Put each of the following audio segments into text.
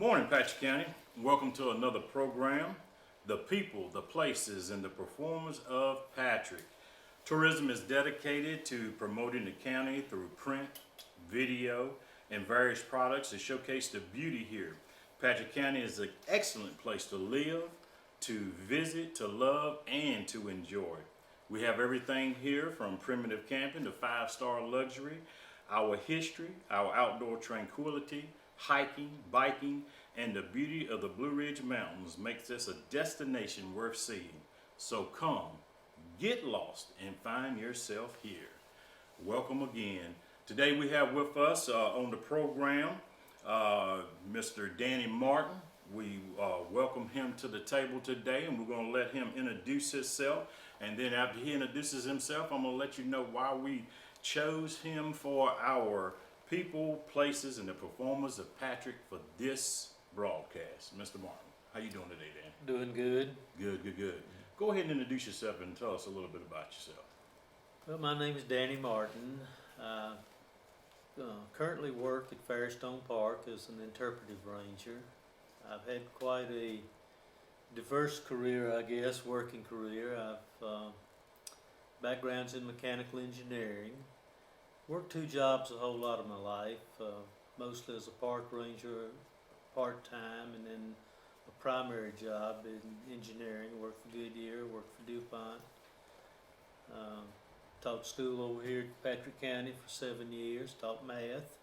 Morning, Patrick County. Welcome to another program, The People, the Places, and the Performers of Patrick. Tourism is dedicated to promoting the county through print, video, and various products to showcase the beauty here. Patrick County is an excellent place to live, to visit, to love, and to enjoy. We have everything here from primitive camping to five-star luxury, our history, our outdoor tranquility, hiking, biking, and the beauty of the Blue Ridge Mountains makes this a destination worth seeing. So come, get lost, and find yourself here. Welcome again. Today we have with us on the program Mr. Danny Martin. We welcome him to the table today, and we're going to let him introduce himself. And then after he introduces himself, I'm going to let you know why we chose him for our people, places, and the performers of Patrick for this broadcast. Mr. Martin, how you doing today, Dan? Doing good. Good. Go ahead and introduce yourself and tell us a little bit about yourself. Well, my name is Danny Martin. I currently work at Fairstone Park as an interpretive ranger. I've had quite a diverse career, I guess, working career. I've backgrounds in mechanical engineering. Worked two jobs a whole lot of my life, mostly as a park ranger part-time, and then a primary job in engineering. Worked for Goodyear, worked for DuPont. Taught school over here at Patrick County for 7 years, taught math.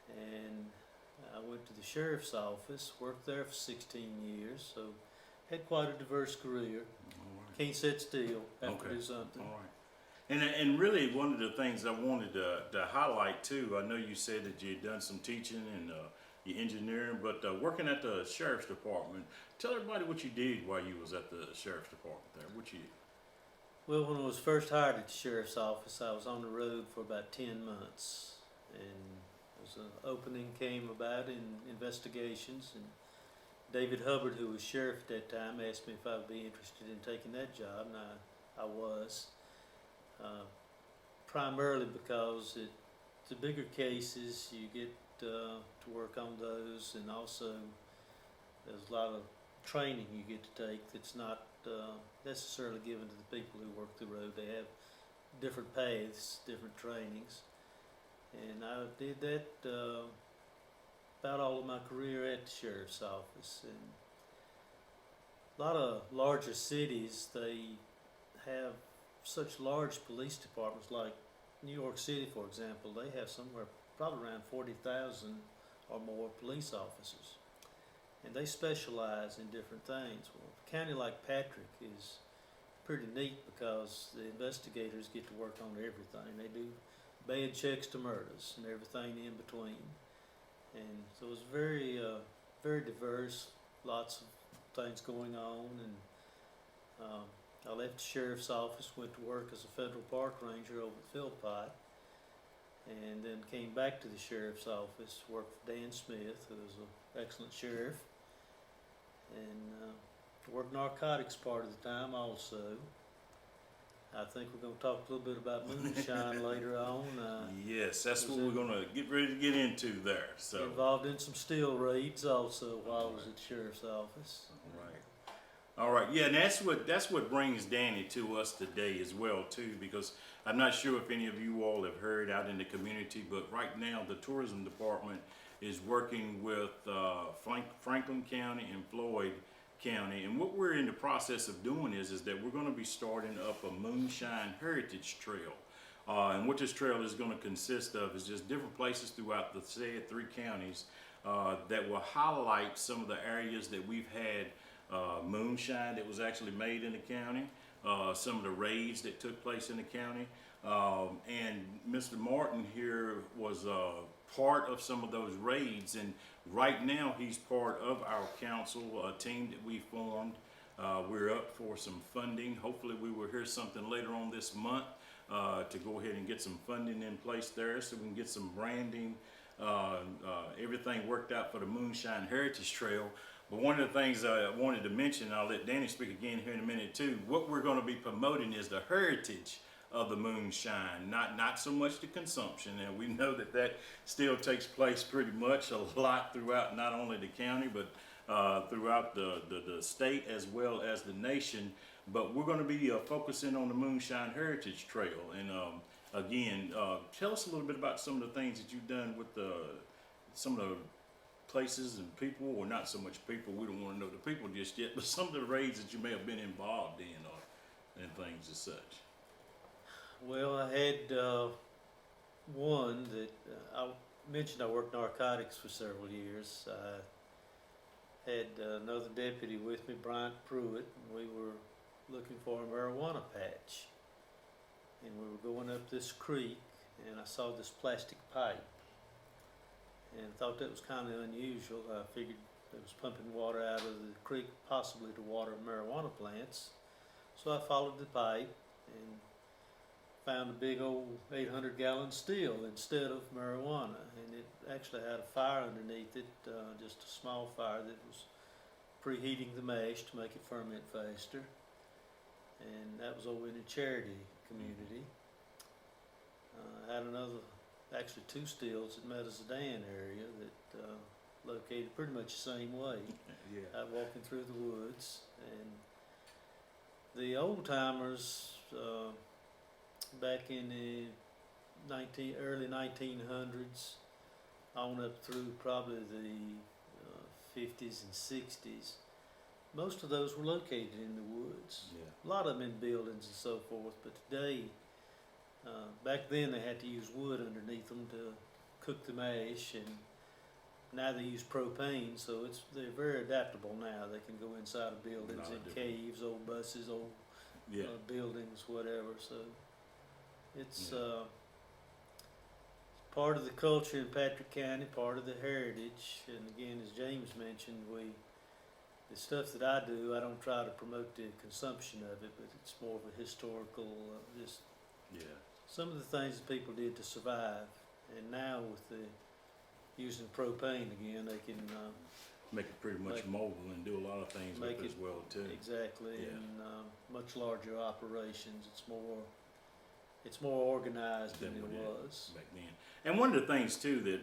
And I went to the sheriff's office, worked there for 16 years, so had quite a diverse career. Right. Can't sit still, have to Okay. do something. All right. And really one of the things I wanted to highlight too, I know you said that you had done some teaching and your engineering, but working at the sheriff's department, tell everybody what you did while you was at the sheriff's department there. What you did? Well, when I was first hired at the sheriff's office, I was on the road for about 10 months. And an opening came about in investigations, and David Hubbard, who was sheriff at that time, asked me if I would be interested in taking that job, and I was. Primarily because the bigger cases, you get to work on those, and also there's a lot of training you get to take that's not necessarily given to the people who work the road. They have different paths, different trainings, and I did that about all of my career at the sheriff's office. And a lot of larger cities, they have such large police departments, like New York City, for example. They have somewhere probably around 40,000 or more police officers, and they specialize in different things. Well, a county like Patrick is pretty neat because the investigators get to work on everything. They do bad checks to murders and everything in between, and so it's very diverse, lots of things going on. And I left the sheriff's office, went to work as a federal park ranger over at Philpott, and then came back to the sheriff's office, worked for Dan Smith, who was an excellent sheriff, and worked narcotics part of the time also. I think we're going to talk a little bit about moonshine later on. Yes, that's what we're going to get ready to get into there. So involved in some steel raids also while I was at the sheriff's office. All right, yeah, and that's what brings Danny to us today as well too, because I'm not sure if any of you all have heard out in the community, but right now the tourism department is working with Franklin County and Floyd County, and what we're in the process of doing is that we're going to be starting up a Moonshine Heritage Trail. And what this trail is going to consist of is just different places throughout the said three counties that will highlight some of the areas that we've had moonshine that was actually made in the county, some of the raids that took place in the county, and Mr. Martin here was part of some of those raids, and right now he's part of our council team that we formed. We're up for some funding. Hopefully we will hear something later on this month to go ahead and get some funding in place there so we can get some branding, everything worked out for the Moonshine Heritage Trail. But one of the things I wanted to mention, and I'll let Danny speak again here in a minute too, what we're going to be promoting is the heritage of the moonshine. Not so much the consumption, and we know that that still takes place pretty much a lot throughout not only the county but throughout the state as well as the nation. But we're going to be focusing on the Moonshine Heritage Trail, and again, tell us a little bit about some of the things that you've done with some of the places and people, or not so much people, we don't want to know the people just yet, but some of the raids that you may have been involved in, or and things as such. Well, I had one that I mentioned. I worked narcotics for several years. I had another deputy with me, Bryant Pruitt, and we were looking for a marijuana patch. And we were going up this creek, and I saw this plastic pipe, and thought that was kind of unusual. I figured it was pumping water out of the creek, possibly to water marijuana plants. So I followed the pipe and found a big old 800-gallon still instead of marijuana, and it actually had a fire underneath it, just a small fire that was preheating the mash to make it ferment faster. And that was over in the Charity community. I had actually two stills at Medizadane area that located pretty much the same way. Yeah. Walking through the woods, and the old timers back in the early 1900s on up through probably the 50s and 60s. Most of those were located in the woods. Yeah. A lot of them in buildings and so forth, but today, back then they had to use wood underneath them to cook the mash, and now they use propane, so they're very adaptable now. They can go inside of buildings, in caves, old buses, old buildings, whatever. So it's part of the culture in Patrick County, part of the heritage. And again, as James mentioned, the stuff that I do, I don't try to promote the consumption of it, but it's more of a historical, just some of the things that people did to survive. And now with the using propane again, they can make it pretty much mobile and do a lot of things with it as well too. Exactly, and much larger operations. It's more organized than it was back then. And one of the things too that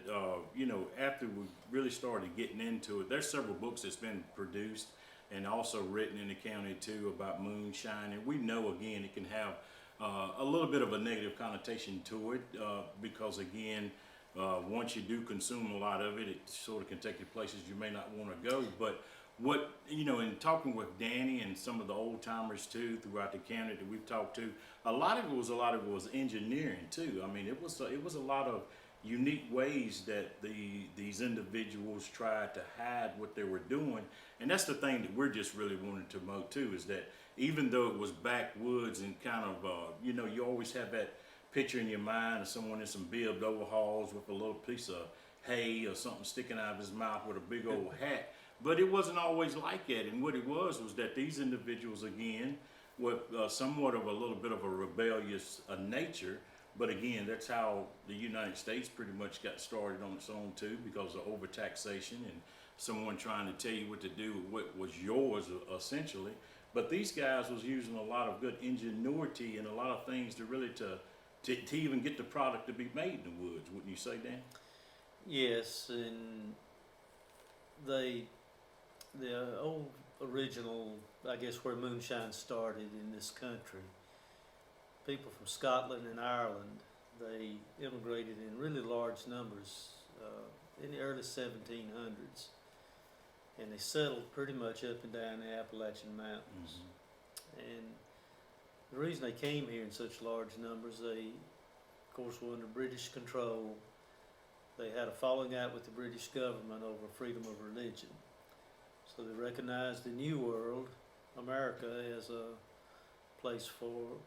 after we really started getting into it, there's several books that's been produced and also written in the county too about moonshine. And we know again it can have a little bit of a negative connotation to it because again, once you do consume a lot of it, it sort of can take you places you may not want to go. But what, in talking with Danny and some of the old timers too throughout the county that we've talked to, a lot of it was engineering too. I mean, it was a lot of unique ways that these individuals tried to hide what they were doing. And that's the thing that we're just really wanting to promote too, is that even though it was backwoods and kind of, you always have that picture in your mind of someone in some bibbed overalls with a little piece of hay or something sticking out of his mouth with a big old hat. But it wasn't always like that. And what it was that these individuals, again, were somewhat of a little bit of a rebellious nature. But again, that's how the United States pretty much got started on its own too, because of overtaxation and someone trying to tell you what to do with what was yours essentially. But these guys was using a lot of good ingenuity and a lot of things to really to even get the product to be made in the woods, wouldn't you say, Dan? Yes, and the old original, I guess, where moonshine started in this country, people from Scotland and Ireland, they immigrated in really large numbers in the early 1700s, and they settled pretty much up and down the Appalachian Mountains. And the reason they came here in such large numbers, they, of course, were under British control. They had a falling out with the British government over freedom of religion. So they recognized the New World, America, as a place for,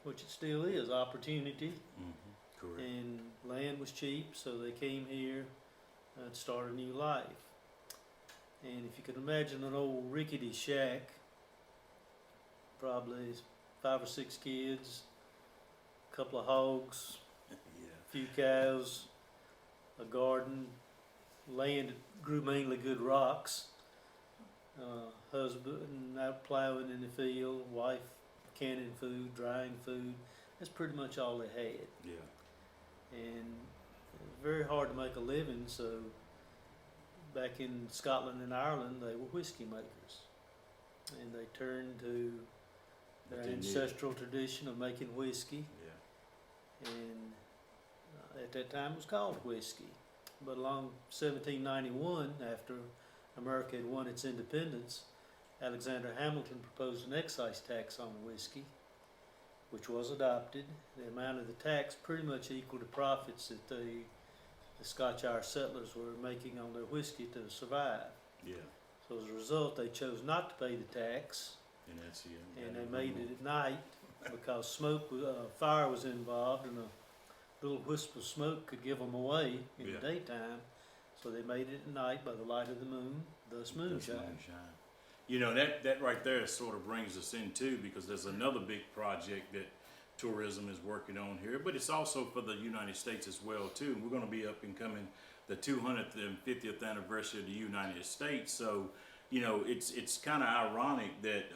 which it still is, opportunity. Correct. And land was cheap, so they came here and started a new life. And if you could imagine an old rickety shack, probably 5 or 6 kids, a couple of hogs, a few cows, a garden, land that grew mainly good rocks, husband out plowing in the field, wife canning food, drying food. That's pretty much all they had. Yeah. And it was very hard to make a living, so back in Scotland and Ireland, they were whiskey makers. And they turned to But their they needed- ancestral tradition of making whiskey. Yeah. And at that time it was called whiskey. But along 1791, after America had won its independence, Alexander Hamilton proposed an excise tax on whiskey, which was adopted. The amount of the tax pretty much equaled the profits that the Scotch-Irish settlers were making on their whiskey to survive. Yeah. So as a result, they chose not to pay the tax, And that's it. and they made it at night because fire was involved, and a little wisp of smoke could give them away in Yeah. the daytime. So they made it at night by the light of the moon, thus moonshine. You know, that right there sort of brings us in too, because there's another big project that tourism is working on here, but it's also for the United States as well too. We're going to be up and coming the 250th anniversary of the United States. So, you know, it's kind of ironic that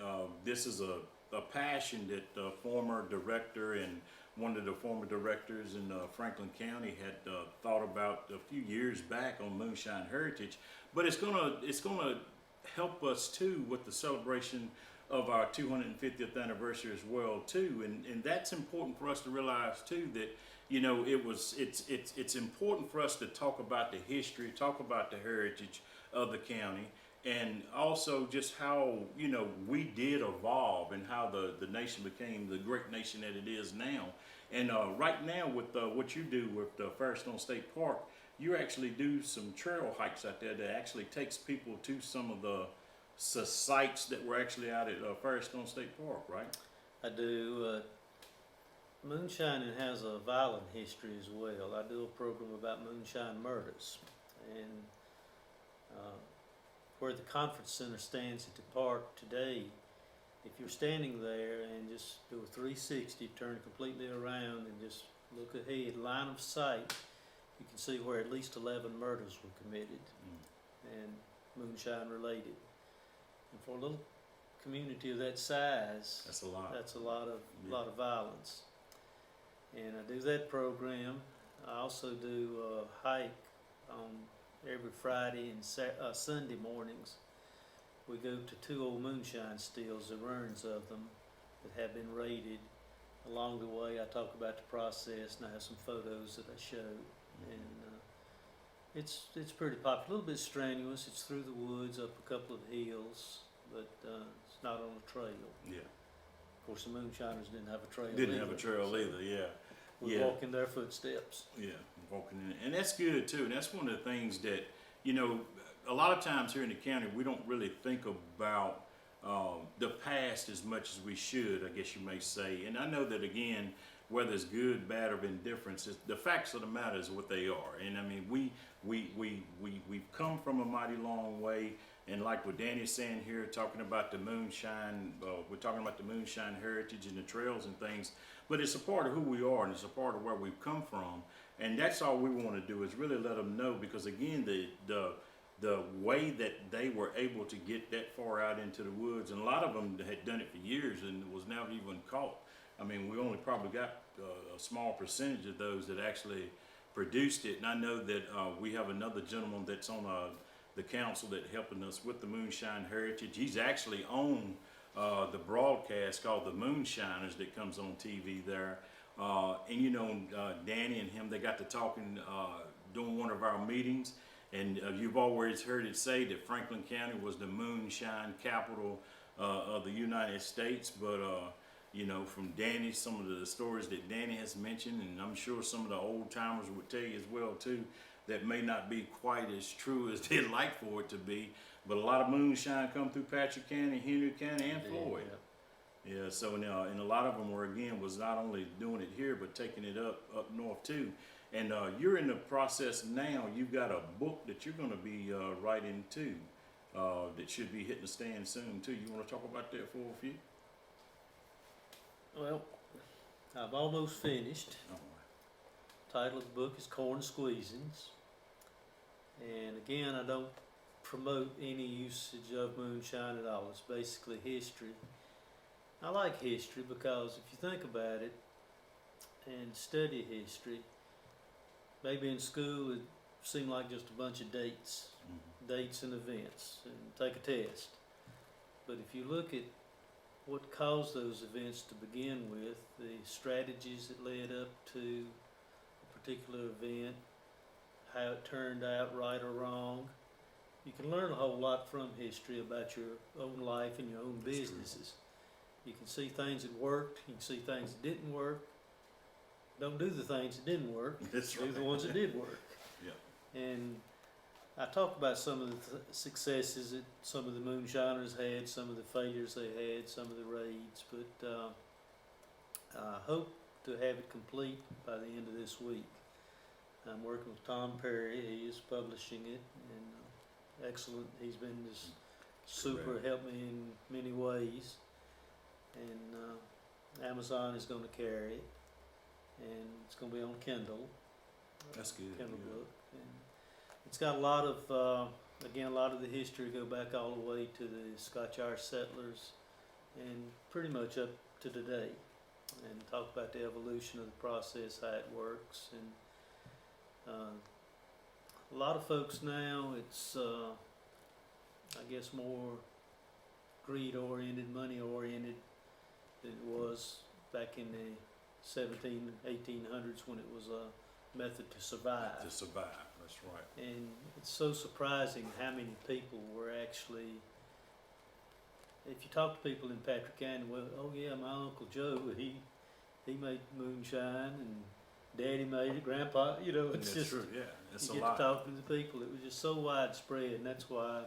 this is a passion that the former director and one of the former directors in Franklin County had thought about a few years back on Moonshine Heritage. But it's gonna help us too with the celebration of our 250th anniversary as well too, and that's important for us to realize too, that you know it's important for us to talk about the history, talk about the heritage of the county, and also just how, you know, we did evolve and how the nation became the great nation that it is now. And right now with what you do with the Firestone State Park, you actually do some trail hikes out there that actually takes people to some of the sites that were actually out at Firestone State Park, right? I do. Moonshining has a violent history as well. I do a program about moonshine murders, and where the conference center stands at the park today, if you're standing there and just do a 360, turn completely around and just look ahead, line of sight, you can see where at least 11 murders were committed and moonshine related. And for a little community of that size, That's a lot. that's a lot of Yeah. lot of violence. And I do that program. I also do a hike on every Friday and Sunday mornings. We go to 2 old moonshine stills, the ruins of them that have been raided. Along the way, I talk about the process, and I have some photos that I show. And it's pretty popular. A little bit strenuous. It's through the woods, up a couple of hills, but it's not on a trail. Yeah. Of course, the moonshiners didn't have a trail. Didn't have a either, trail so either, yeah. we Yeah. walk in their footsteps. Yeah, walking in, and that's good too. And that's one of the things that, you know, a lot of times here in the county we don't really think about the past as much as we should, I guess you may say. And I know that again, whether it's good, bad, or indifference, the facts of the matter is what they are. And I mean, we've come from a mighty long way. And like what Danny's saying here, talking about the moonshine, we're talking about the moonshine heritage and the trails and things, but it's a part of who we are and it's a part of where we've come from. And that's all we want to do is really let them know, because again, the way that they were able to get that far out into the woods, and a lot of them had done it for years and was never even caught. I mean, we only probably got a small percentage of those that actually produced it. And I know that we have another gentleman that's on the council that helping us with the Moonshine Heritage. He's actually on the broadcast called the Moonshiners that comes on TV there. And you know, Danny and him, they got to talking during one of our meetings. And you've always heard it say that Franklin County was the moonshine capital of the United States. But you know, from Danny, some of the stories that Danny has mentioned, and I'm sure some of the old timers would tell you as well too, that may not be quite as true as they'd like for it to be. But a lot of moonshine come through Patrick County, Henry County, and Floyd. Yeah, so and a lot of them were, again, was not only doing it here, but taking it up north too. And you're in the process now. You've got a book that you're going to be writing too, that should be hitting the stand soon too. You want to talk about that for a few? Well, I've almost finished. Oh. Title of the book is Corn Squeezings. And again, I don't promote any usage of moonshine at all. It's basically history. I like history because if you think about it, and study history, maybe in school it seemed like just a bunch of dates, dates and events, and take a test. But if you look at what caused those events to begin with, the strategies that led up to a particular event, how it turned out, right or wrong, you can learn a whole lot from history about your own life and your own businesses. You can see things that worked, you can see things that didn't work. Don't do the things that didn't work, That's do right. the ones that did work. Yeah. And I talk about some of the successes that some of the moonshiners had, some of the failures they had, some of the raids, but I hope to have it complete by the end of this week. I'm working with Tom Perry, he is publishing it, and excellent, he's been just super, helped me in many ways. And Amazon is going to carry it, and it's going to be on Kindle. That's good. Kindle Yeah. book. And it's got a lot of, again, a lot of the history go back all the way to the Scotch Irish settlers and pretty much up to today, and talk about the evolution of the process, how it works. And a lot of folks now, it's, I guess, more greed-oriented, money-oriented than it was back in the 1800s when it was a method to survive. To survive, that's right. And it's so surprising how many people were actually, if you talk to people in Patrick County, well, oh yeah, my Uncle Joe, he made moonshine, and Daddy made it, Grandpa, you know, it's That's just, true, yeah. It's you a get lot. to talking to the people. It was just so widespread, and that's why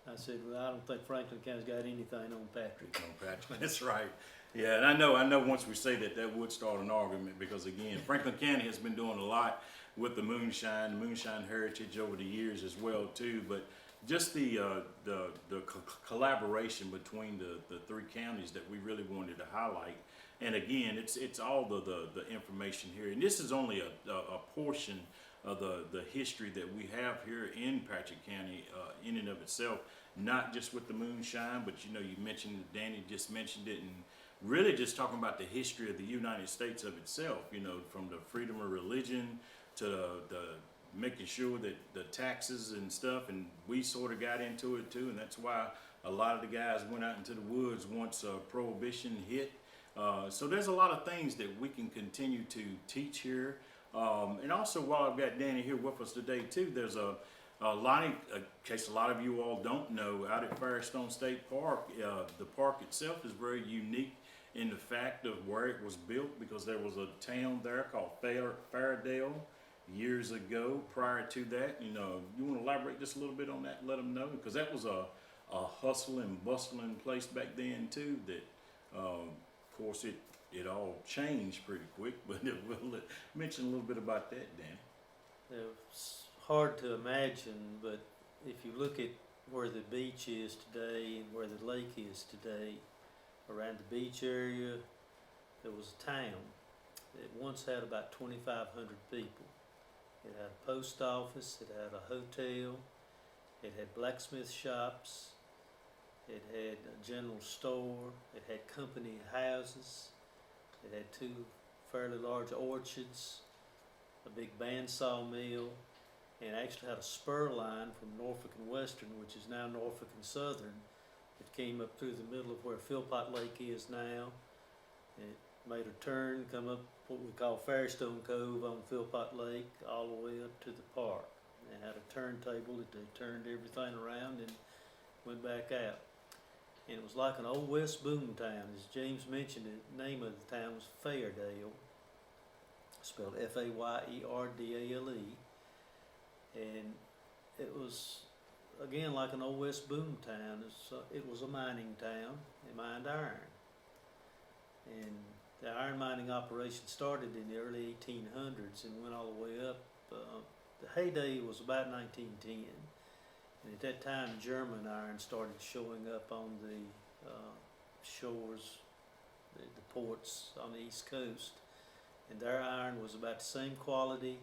I said, well, I don't think Franklin County's got anything on Patrick. On Patrick. That's right. Yeah, and I know once we say that, that would start an argument, because again, Franklin County has been doing a lot with the Moonshine Heritage over the years as well too, but just the collaboration between the three counties that we really wanted to highlight. And again, it's all the information here, and this is only a portion of the history that we have here in Patrick County in and of itself, not just with the moonshine, but you know, you mentioned, Danny just mentioned it, and really just talking about the history of the United States of itself, you know, from the freedom of religion to the making sure that the taxes and stuff, and we sort of got into it too, and that's why a lot of the guys went out into the woods once Prohibition hit. So there's a lot of things that we can continue to teach here. And also, while I've got Danny here with us today too, there's a lot, in case a lot of you all don't know, out at Firestone State Park, the park itself is very unique in the fact of where it was built, because there was a town there called Fairdale years ago. Prior to that, you know, you want to elaborate just a little bit on that, let them know, because that was a hustling, bustling place back then too, that of course it all changed pretty quick, but we'll mention a little bit about that, Danny. It's hard to imagine, but if you look at where the beach is today and where the lake is today, around the beach area, there was a town that once had about 2,500 people. It had a post office, it had a hotel, it had blacksmith shops, it had a general store, it had company houses, it had two fairly large orchards, a big bandsaw mill, and actually had a spur line from Norfolk and Western, which is now Norfolk and Southern. It came up through the middle of where Philpott Lake is now. It made a turn, come up what we call Fairstone Cove on Philpott Lake, all the way up to the park. They had a turntable that they turned everything around and went back out. And it was like an old West boom town. As James mentioned, the name of the town was Fairdale, spelled F-A-Y-E-R-D-A-L-E. And it was, again, like an old West boom town. It was a mining town. They mined iron. And the iron mining operation started in the early 1800s and went all the way up. The heyday was about 1910. And at that time, German iron started showing up on the shores, the ports on the East Coast. And their iron was about the same quality,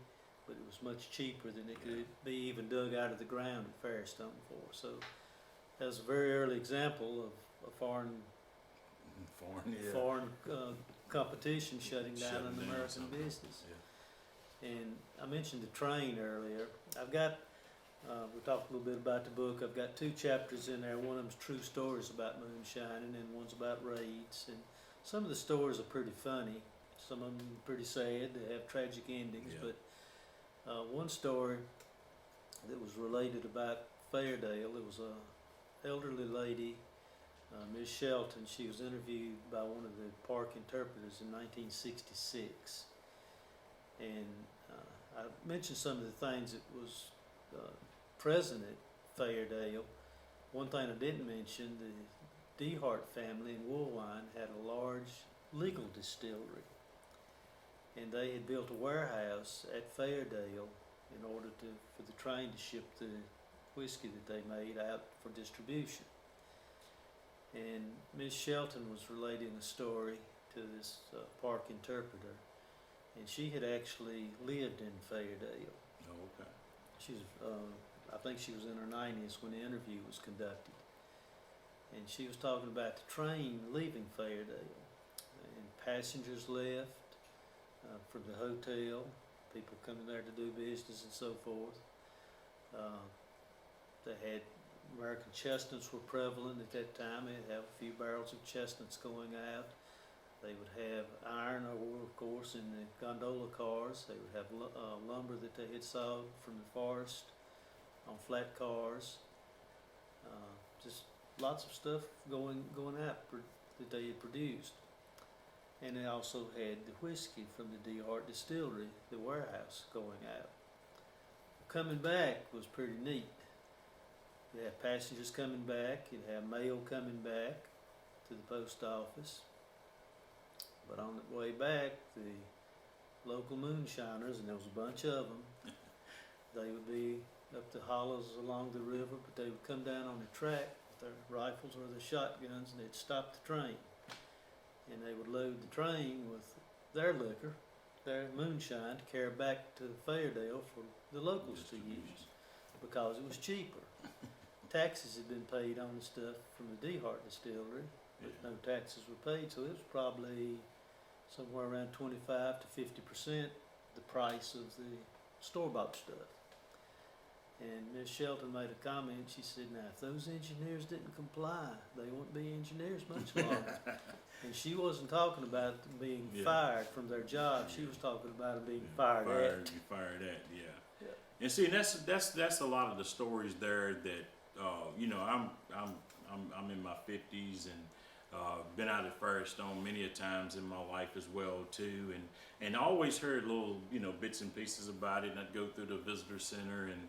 but it was much cheaper than it could be even dug out of the ground at Fairstone for. So that was a very early example of a foreign competition shutting down Shutting an down American something. business. Yeah. And I mentioned the train earlier. I've got, we talked a little bit about the book. I've got 2 chapters in there. One of them's true stories about moonshining, and one's about raids. And some of the stories are pretty funny. Some of them pretty sad. They have tragic endings. Yeah. But one story that was related about Fairdale, it was a elderly lady, Miss Shelton. She was interviewed by one of the park interpreters in 1966. And I mentioned some of the things that was present at Fairdale. One thing I didn't mention, the DeHart family in Woolwine had a large legal distillery. And they had built a warehouse at Fairdale in order for the train to ship the whiskey that they made out for distribution. And Miss Shelton was relating a story to this park interpreter, and she had actually lived in Fairdale. Oh, okay. She was, I think she was in her 90s when the interview was conducted, and she was talking about the train leaving Fairdale, and passengers left from the hotel, people coming there to do business and so forth. They had American chestnuts were prevalent at that time. They'd have a few barrels of chestnuts going out. They would have iron ore, of course, in the gondola cars. They would have lumber that they had sawed from the forest on flat cars. Just lots of stuff going out that they had produced. And they also had the whiskey from the DeHart distillery, the warehouse, going out. Coming back was pretty neat. You'd have passengers coming back, you'd have mail coming back to the post office. But on the way back, the local moonshiners, and there was a bunch of them, they would be up the hollows along the river, but they would come down on the track with their rifles or their shotguns, and they'd stop the train. And they would load the train with their liquor, their moonshine, to carry back to Fairdale for the locals to use, because it was cheaper. Taxes had been paid on the stuff from the DeHart distillery, but no taxes were paid, so it was probably somewhere around 25 to 50% the price of the store-bought stuff. And Miss Shelton made a comment. She said, "Now, if those engineers didn't comply, they wouldn't be engineers much longer." And she wasn't talking about them being fired from their job. She was talking about them being fired at. Fired at, yeah. And see, that's a lot of the stories there that you know, I'm in my 50s and been out at Firestone many a times in my life as well too, and I always heard little, you know, bits and pieces about it. And I'd go through the visitor center and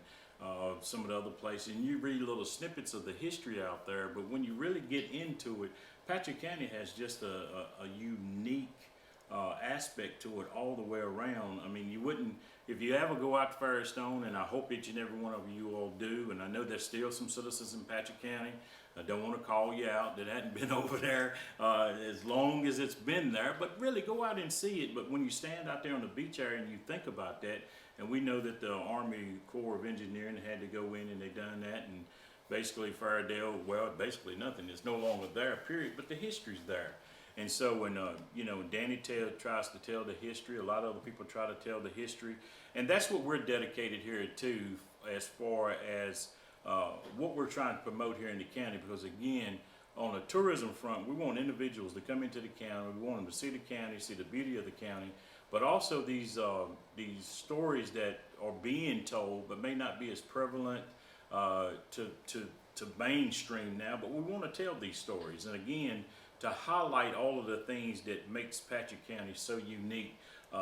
some of the other places, and you read little snippets of the history out there. But when you really get into it, Patrick County has just a unique aspect to it all the way around. I mean, you wouldn't, if you ever go out to Firestone, and I hope each and every one of you all do, and I know there's still some citizens in Patrick County, I don't want to call you out that hadn't been over there as long as it's been there, but really go out and see it. But when you stand out there on the beach area and you think about that, and we know that the Army Corps of Engineering had to go in and they done that, and basically Fairdale, well, basically nothing, it's no longer there, period, but the history's there. And so when, you know, Danny tries to tell the history, a lot of other people try to tell the history, and that's what we're dedicated here to, as far as what we're trying to promote here in the county. Because again, on the tourism front, we want individuals to come into the county, we want them to see the county, see the beauty of the county, but also these stories that are being told but may not be as prevalent to mainstream now, but we want to tell these stories, and again, to highlight all of the things that makes Patrick County so unique.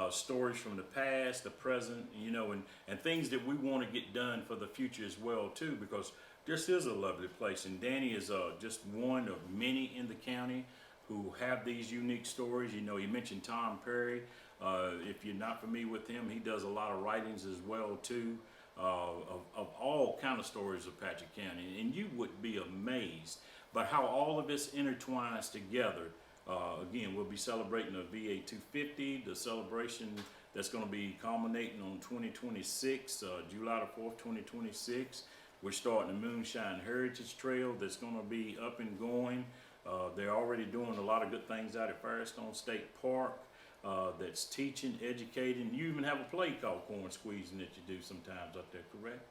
Stories from the past, the present, you know, and things that we want to get done for the future as well too, because this is a lovely place, and Danny is just one of many in the county who have these unique stories. You know, you mentioned Tom Perry. If you're not familiar with him, he does a lot of writings as well too, of all kind of stories of Patrick County, and you would be amazed by how all of this intertwines together. Again, we'll be celebrating the VA 250, the celebration that's going to be culminating on 2026, July the 4th, 2026. We're starting the Moonshine Heritage Trail that's going to be up and going They're already doing a lot of good things out at Firestone State Park. That's teaching, educating. You even have a play called Corn Squeezing that you do sometimes out there, correct?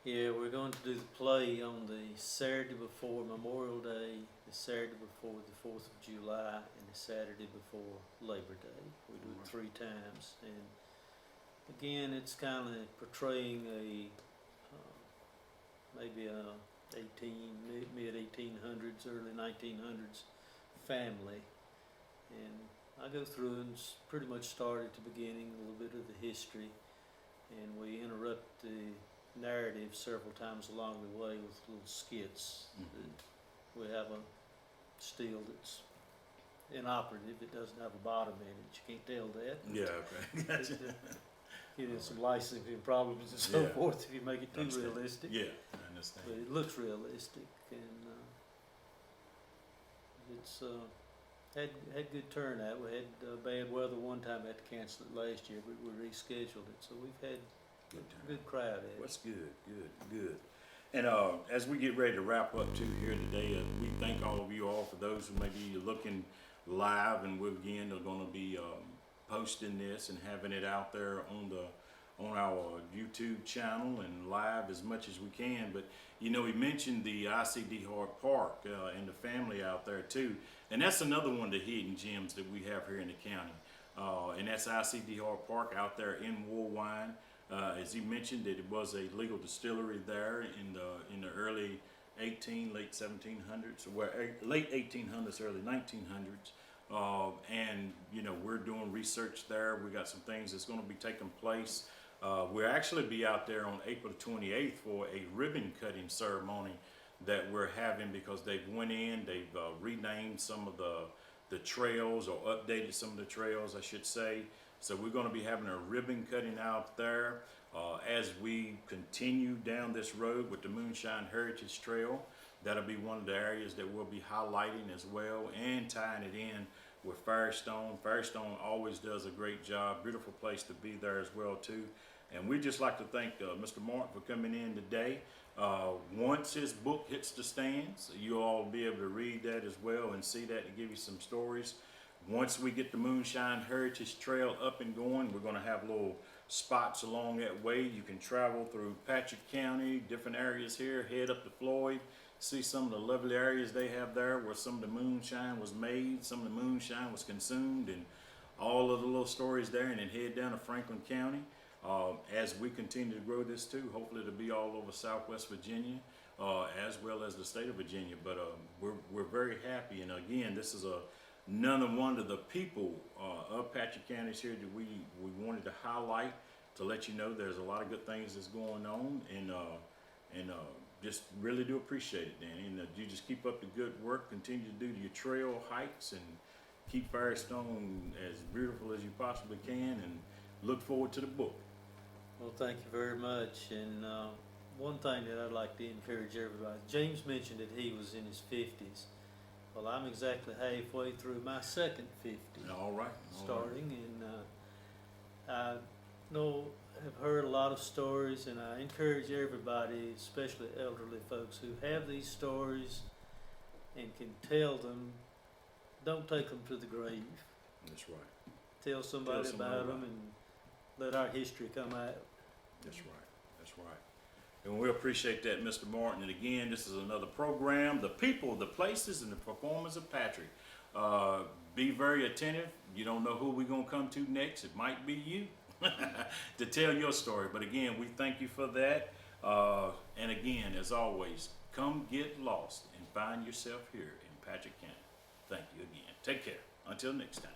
Yeah, we're going to do the play on the Saturday before Memorial Day, the Saturday before the 4th of July, and the Saturday before Labor Day. We do it 3 times. And again, it's kind of portraying maybe a mid 1800s, early 1900s family. And I go through and pretty much start at the beginning, a little bit of the history, and we interrupt the narrative several times along the way with little skits. We have a steel that's inoperative, it doesn't have a bottom in it, you can't tell that. Yeah, okay. Gotcha. Get in some licensing problems and so Yeah. forth if you make it too Understand. realistic. Yeah, I understand. But it looks realistic, and it's had good turnout. We had bad weather one time, had to cancel it last year, but we rescheduled it, so we've had good crowd at it. That's good. And as we get ready to wrap up too here today, we thank all of you all for those who may be looking live, and we again are going to be posting this and having it out there on our YouTube channel and live as much as we can. But you know, he mentioned the ICD Hart Park and the family out there too, and that's another one of the hidden gems that we have here in the county. And that's ICD Hart Park out there in Woolwine. As he mentioned, that it was a legal distillery there in the early late 1700s, late 1800s, early 1900s. And you know, we're doing research there. We got some things that's going to be taking place. We'll actually be out there on April 28th for a ribbon cutting ceremony that we're having, because they've went in, they've renamed some of the trails, or updated some of the trails, I should say. So we're going to be having a ribbon cutting out there as we continue down this road with the Moonshine Heritage Trail. That'll be one of the areas that we'll be highlighting as well, and tying it in with Firestone. Firestone always does a great job. Beautiful place to be there as well too. And we'd just like to thank Mr. Martin for coming in today. Once his book hits the stands, you all will be able to read that as well and see that, and give you some stories. Once we get the Moonshine Heritage Trail up and going, we're going to have little spots along that way. You can travel through Patrick County, different areas here, head up to Floyd, see some of the lovely areas they have there where some of the moonshine was made, some of the moonshine was consumed, and all of the little stories there, and then head down to Franklin County. As we continue to grow this too, hopefully it'll be all over Southwest Virginia, as well as the state of Virginia. But we're very happy, and again, this is another one of the people of Patrick County here that we wanted to highlight, to let you know there's a lot of good things that's going on, and just really do appreciate it, Danny. And you just keep up the good work, continue to do your trail hikes, and keep Firestone as beautiful as you possibly can, and look forward to the book. Well, thank you very much. And one thing that I'd like to encourage everybody, James mentioned that he was in his 50s. Well, I'm exactly halfway through my second 50. All right. Starting, and I have heard a lot of stories, and I encourage everybody, especially elderly folks who have these stories and can tell them, don't take them to the grave. That's right. Tell somebody about them, and let our history come out. That's right. That's right. And we appreciate that, Mr. Martin. And again, this is another program, the people, the places, and the performance of Patrick. Be very attentive. You don't know who we're going to come to next. It might be you to tell your story. But again, we thank you for that. And again, as always, come get lost and find yourself here in Patrick County. Thank you again. Take care. Until next time.